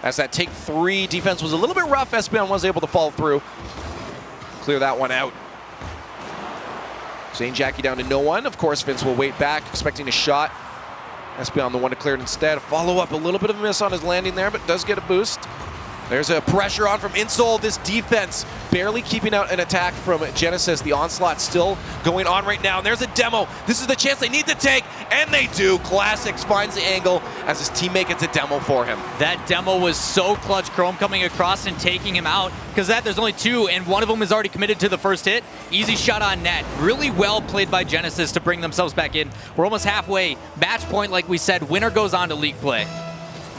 As that Take 3 defense was a little bit rough, Espeon was able to follow through. Clear that one out. Zane Jackie down to no one. Of course, Vince will wait back, expecting a shot. Espeon the one to clear it instead. Follow up, a little bit of a miss on his landing there, but does get a boost. There's a pressure on from Insole. This defense barely keeping out an attack from Genesis. The onslaught still going on right now. And there's a demo. This is the chance they need to take, and they do. Classics finds the angle as his teammate gets a demo for him. That demo was so clutch. Chrome coming across and taking him out. Because there's only 2, and one of them is already committed to the first hit. Easy shot on net. Really well played by Genesis to bring themselves back in. We're almost halfway. Match point, like we said. Winner goes on to league play.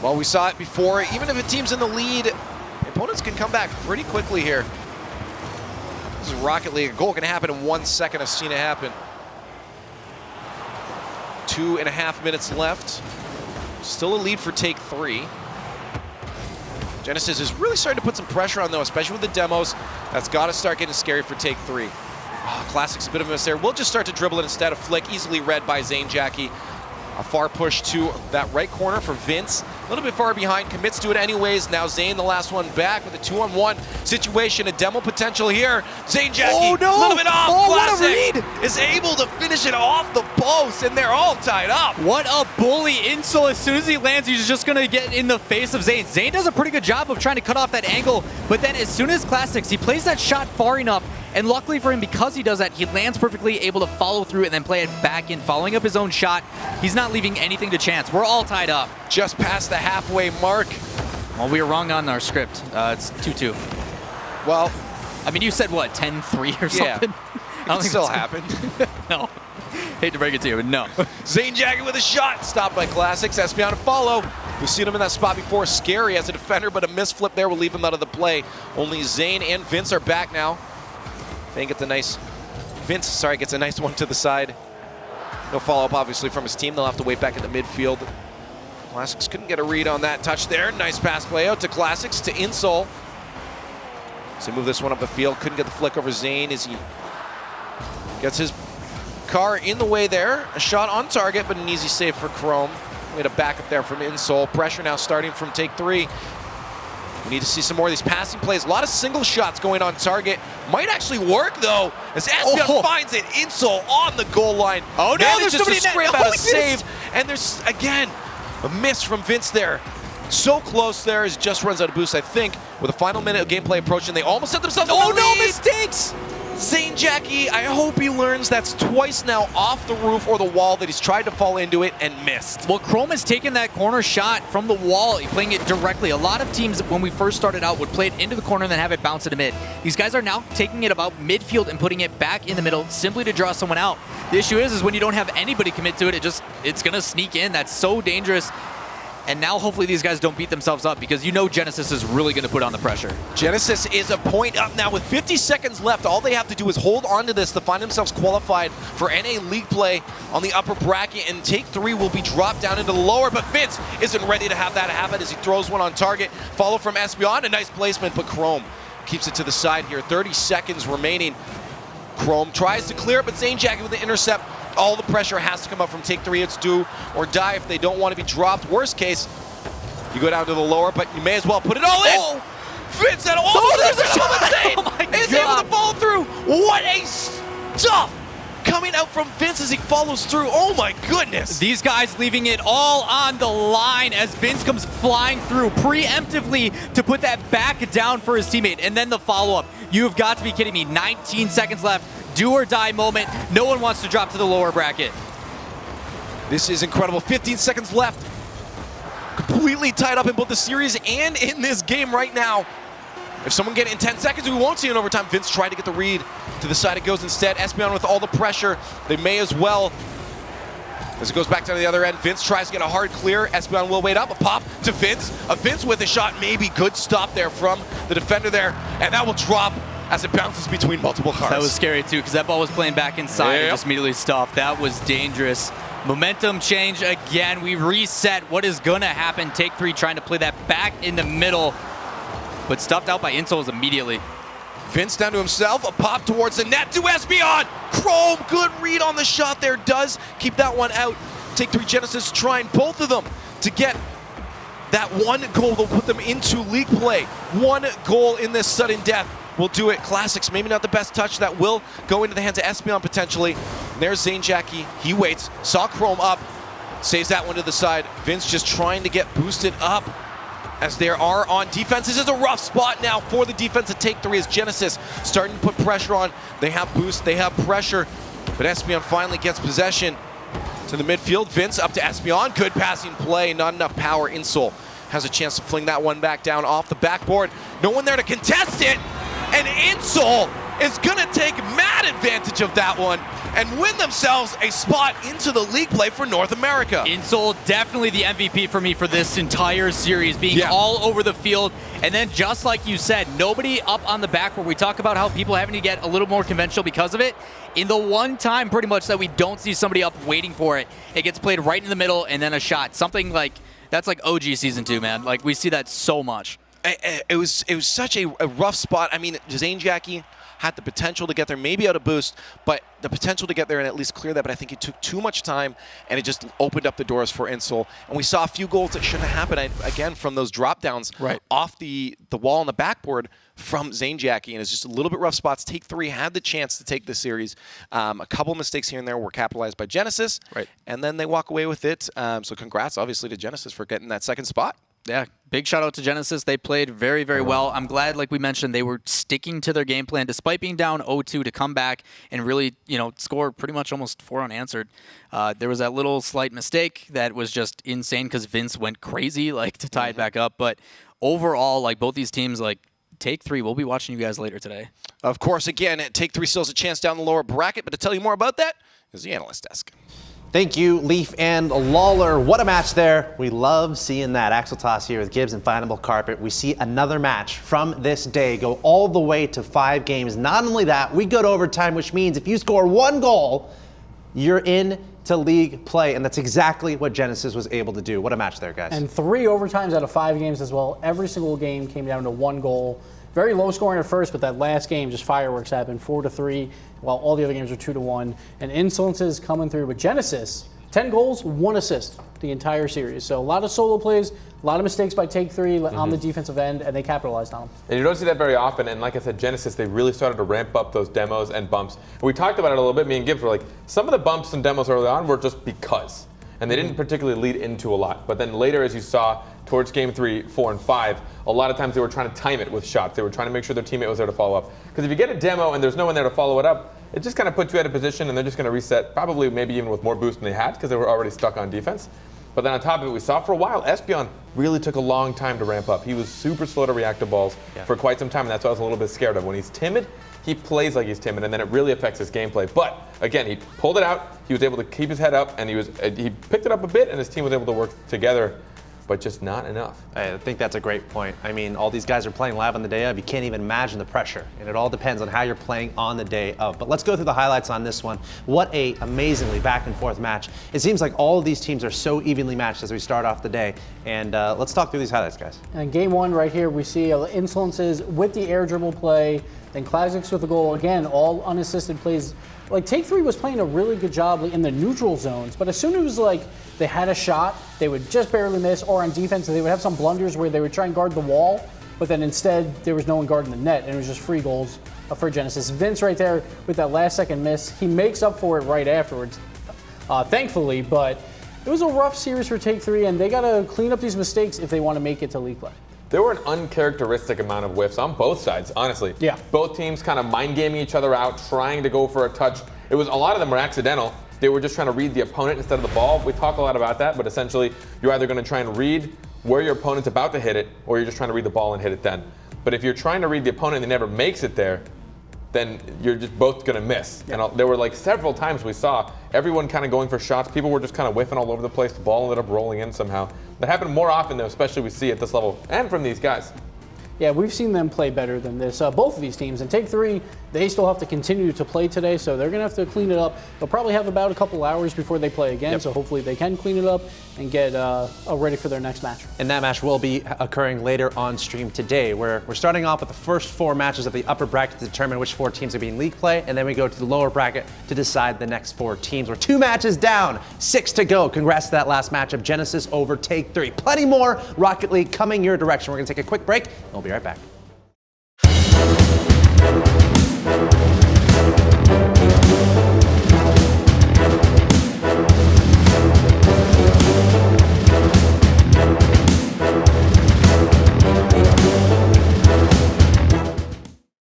Well, we saw it before. Even if a team's in the lead, opponents can come back pretty quickly here. This is Rocket League. A goal can happen in 1 second. I've seen it happen. 2.5 minutes left. Still a lead for Take 3. Genesis is really starting to put some pressure on, though, especially with the demos. That's got to start getting scary for Take 3. Oh, Classic's a bit of a miss there. We'll just start to dribble it instead of flick. Easily read by Zane Jackie. A far push to that right corner for Vince. A little bit far behind, commits to it anyways. Now Zane, the last one back with a 2-on-1 situation. A demo potential here. Zane Jackie, Oh, no. a little bit off. Oh, what a Classic read. is able to finish it off the post, and they're all tied up. What a bully. Insole, as soon as he lands, he's just going to get in the face of Zane. Zane does a pretty good job of trying to cut off that angle, but then as soon as Classics, he plays that shot far enough, and luckily for him, because he does that, he lands perfectly, able to follow through and then play it back in, following up his own shot. He's not leaving anything to chance. We're all tied up. Just past the halfway mark. Well, we were wrong on our script. It's 2-2. Well, I mean, you said, what, 10-3 or yeah, something? I don't it think still that's- happened. No. Hate to break it to you, but no. Zane Jackie with a shot, stopped by Classics. Espion to follow. We've seen him in that spot before. Scary as a defender, but a misflip there will leave him out of the play. Only Zane and Vince are back now. Vince gets a nice one to the side. No follow-up, obviously, from his team. They'll have to wait back at the midfield. Classics couldn't get a read on that touch there. Nice pass play out to Classics, to Insole. So move this one up the field. Couldn't get the flick over Zane as he gets his car in the way there. A shot on target, but an easy save for Chrome. We had a backup there from Insole. Pressure now starting from take 3. We need to see some more of these passing plays. A lot of single shots going on target. Might actually work, though, as Espion finds it. Insole on the goal line. Oh, no, manages there's somebody to in net. scrape out Oh, a he save. missed. And there's, again, a miss from Vince there. So close there as he just runs out of boost, I think, with a final minute of gameplay approaching. They almost set themselves up. Oh, a no, lead. mistakes! Zane Jackie, I hope he learns that's twice now off the roof or the wall that he's tried to fall into it and missed. Well, Chrome has taken that corner shot from the wall, playing it directly. A lot of teams, when we first started out, would play it into the corner and then have it bounce into mid. These guys are now taking it about midfield and putting it back in the middle simply to draw someone out. The issue is when you don't have anybody commit to it, it's going to sneak in. That's so dangerous. And now hopefully these guys don't beat themselves up because you know Genesis is really going to put on the pressure. Genesis is a point up now with 50 seconds left. All they have to do is hold on to this to find themselves qualified for NA League play on the upper bracket, and take 3 will be dropped down into the lower, but Vince isn't ready to have that happen as he throws one on target. Follow from Espion, a nice placement, but Chrome keeps it to the side here. 30 seconds remaining. Chrome tries to clear it, but Zane Jackie with the intercept. All the pressure has to come up from take 3. It's do or die if they don't want to be dropped. Worst case, you go down to the lower, but you may as well put it all in. Oh, Vince at all. Oh, there's a shot! Zane Oh my is God. able to follow through. What a stuff coming out from Vince as he follows through. Oh my goodness. These guys leaving it all on the line as Vince comes flying through preemptively to put that back down for his teammate. And then the follow-up. You have got to be kidding me. 19 seconds left. Do or die moment. No one wants to drop to the lower bracket. This is incredible. 15 seconds left. Completely tied up in both the series and in this game right now. If someone get it in 10 seconds, we won't see an overtime. Vince tried to get the read. To the side it goes instead. Espion with all the pressure. They may as well. As it goes back to the other end, Vince tries to get a hard clear. Espion will wait up. A pop to Vince. A Vince with a shot. Maybe good stop there from the defender there. And that will drop as it bounces between multiple cars. That was scary too because that ball was playing back inside and just immediately stopped. That was dangerous. Momentum change again. We reset. What is going to happen? Take 3 trying to play that back in the middle. But stuffed out by Insoles immediately. Vince down to himself, a pop towards the net to Espion. Chrome, good read on the shot there, does keep that one out. Take 3 Genesis trying both of them to get that one goal that will put them into league play. One goal in this sudden death will do it. Classics, maybe not the best touch. That will go into the hands of Espion potentially. And there's Zane Jackie, he waits, saw Chrome up, saves that one to the side. Vince just trying to get boosted up as there are on defense. This is a rough spot now for the defense at take 3 as Genesis starting to put pressure on. They have boost, they have pressure, but Espion finally gets possession to the midfield. Vince up to Espion, good passing play, not enough power. Insole has a chance to fling that one back down off the backboard. No one there to contest it, and Insole is gonna take mad advantage of that one and win themselves a spot into the league play for North America. Insole, definitely the MVP for me for this entire series, being all over the field. And then just like you said, nobody up on the back where we talk about how people having to get a little more conventional because of it. In the one time pretty much that we don't see somebody up waiting for it, it gets played right in the middle and then a shot. Something like, that's like OG Season 2, man. Like we see that so much. It was such a rough spot. I mean, Zane Jackie had the potential to get there, maybe out of boost, but the potential to get there and at least clear that. But I think it took too much time, and it just opened up the doors for Insol. And we saw a few goals that shouldn't have happened, again, from those drop downs off the wall on the backboard from Zane Jackie. And it's just a little bit rough spots. Take 3 had the chance to take the series. A couple mistakes here and there were capitalized by Genesis, and then they walk away with it. So congrats, obviously, to Genesis for getting that second spot. Yeah, big shout out to Genesis. They played very, very well. I'm glad, like we mentioned, they were sticking to their game plan despite being down 0-2 to come back and really, score pretty much almost 4 unanswered. There was that little slight mistake that was just insane because Vince went crazy, to tie it back up. But overall, both these teams, Take 3, we'll be watching you guys later today. Of course, again, Take 3 still has a chance down the lower bracket, but to tell you more about that is the analyst desk. Thank you, Leaf and Lawler. What a match there. We love seeing that. Axel toss here with Gibbs and Finable Carpet. We see another match from this day go all the way to 5 games. Not only that, we go to overtime, which means if you score 1 goal, you're in to league play, and that's exactly what Genesis was able to do. What a match there, guys. And 3 overtimes out of 5 games as well. Every single game came down to 1 goal. Very low scoring at first, but that last game, just fireworks happened, 4-3, while all the other games were 2-1. And Insolences coming through with Genesis, 10 goals, 1 assist the entire series. So a lot of solo plays, a lot of mistakes by Take 3 on the defensive end, and they capitalized on them. And you don't see that very often. And like I said, Genesis, they really started to ramp up those demos and bumps. And we talked about it a little bit. Me and Gibbs were like, some of the bumps and demos early on were just because. And they didn't particularly lead into a lot. But then later, as you saw, towards game 3, 4, and 5, a lot of times they were trying to time it with shots. They were trying to make sure their teammate was there to follow up. Because if you get a demo and there's no one there to follow it up, it just kind of puts you out of position, and they're just going to reset, probably maybe even with more boost than they had, because they were already stuck on defense. But then on top of it, we saw for a while, Espion really took a long time to ramp up. He was super slow to react to balls for quite some time, and that's what I was a little bit scared of. When he's timid, he plays like he's timid, and then it really affects his gameplay. But again, he pulled it out. He was able to keep his head up, and he picked it up a bit, and his team was able to work together, but just not enough. I think that's a great point. I mean, all these guys are playing live on the day of. You can't even imagine the pressure, and it all depends on how you're playing on the day of. But let's go through the highlights on this one. What a amazingly back and forth match. It seems like all of these teams are so evenly matched as we start off the day. And let's talk through these highlights, guys. And game 1 right here, we see Insolences with the air dribble play, then Classics with the goal. Again, all unassisted plays. Take 3 was playing a really good job in the neutral zones, but as soon as they had a shot, they would just barely miss, or on defense, they would have some blunders where they would try and guard the wall, but then instead, there was no one guarding the net, and it was just free goals for Genesis. Vince right there with that last-second miss, he makes up for it right afterwards, thankfully, but it was a rough series for Take 3, and they got to clean up these mistakes if they want to make it to league play. There were an uncharacteristic amount of whiffs on both sides, honestly. Yeah. Both teams kind of mind-gaming each other out, trying to go for a touch. A lot of them were accidental. They were just trying to read the opponent instead of the ball. We talk a lot about that, but essentially, you're either going to try and read where your opponent's about to hit it, or you're just trying to read the ball and hit it then. But if you're trying to read the opponent and he never makes it there, then you're just both going to miss. Yeah. And there were several times we saw everyone kind of going for shots. People were just kind of whiffing all over the place. The ball ended up rolling in somehow. That happened more often, though, especially we see at this level, and from these guys. Yeah, we've seen them play better than this, both of these teams. And Take 3, they still have to continue to play today, so they're going to have to clean it up. They'll probably have about a couple hours before they play again, so hopefully they can clean it up and get ready for their next match. And that match will be occurring later on stream today, where we're starting off with the first 4 matches of the upper bracket to determine which 4 teams are being league play, and then we go to the lower bracket to decide the next 4 teams. We're 2 matches down, 6 to go. Congrats to that last matchup, Genesis over Take 3. Plenty more Rocket League coming your direction. We're going to take a quick break, and we'll be right back.